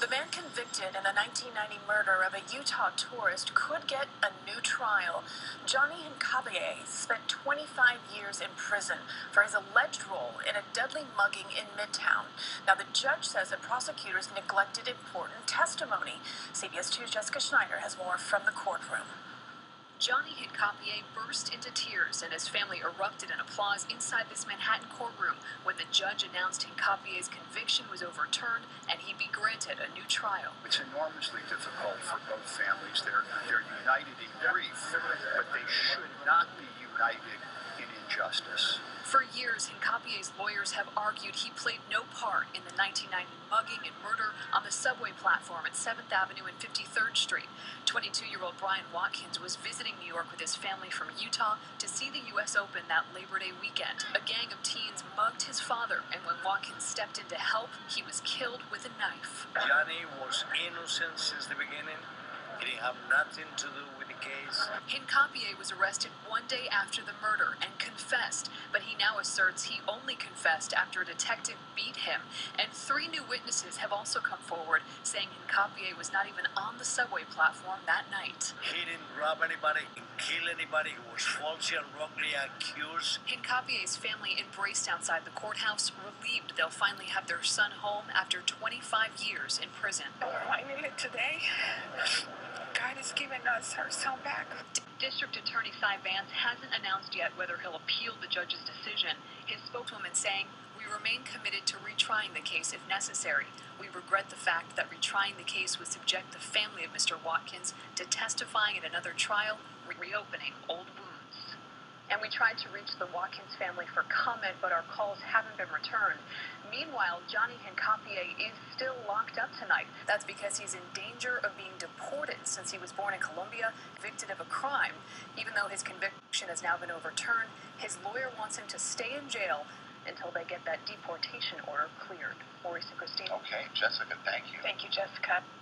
The man convicted in the 1990 murder of a Utah tourist could get a new trial. Johnny Hincapie spent 25 years in prison for his alleged role in a deadly mugging in Midtown. Now, the judge says that prosecutors neglected important testimony. CBS2's Jessica Schneider has more from the courtroom. Johnny Hincapie burst into tears and his family erupted in applause inside this Manhattan courtroom when the judge announced Hincapie's conviction was overturned and he'd be granted a new trial. It's enormously difficult for both families. They're united in grief, but they should not be united in injustice. For years, Hincapie's lawyers have argued he played no part in the 1990 mugging and murder on the subway platform at 7th Avenue and 53rd Street. 22-year-old Brian Watkins was visiting New York with his family from Utah to see the U.S. Open that Labor Day weekend. A gang of teens mugged his father, and when Watkins stepped in to help, he was killed with a knife. Johnny was innocent since the beginning. He didn't have nothing to do with the case. Hincapie was arrested one day after the murder and confessed, but he now asserts he only confessed after a detective beat him. And 3 new witnesses have also come forward, saying Hincapie was not even on the subway platform that night. He didn't rob anybody, he didn't kill anybody, he was falsely and wrongly accused. Hincapie's family embraced outside the courthouse, relieved they'll finally have their son home after 25 years in prison. I need it today. God has given us our son back. District Attorney Cy Vance hasn't announced yet whether he'll appeal the judge's decision. His spokeswoman saying, "We remain committed to retrying the case if necessary. We regret the fact that retrying the case would subject the family of Mr. Watkins to testifying in another trial, reopening old wounds." And we tried to reach the Watkins family for comment, but our calls haven't been returned. Meanwhile, Johnny Hincapie is still locked up tonight. That's because he's in danger of being deported since he was born in Colombia, convicted of a crime. Even though his conviction has now been overturned, his lawyer wants him to stay in jail until they get that deportation order cleared. Maurice and Christine. Okay, Jessica, thank you. Thank you, Jessica.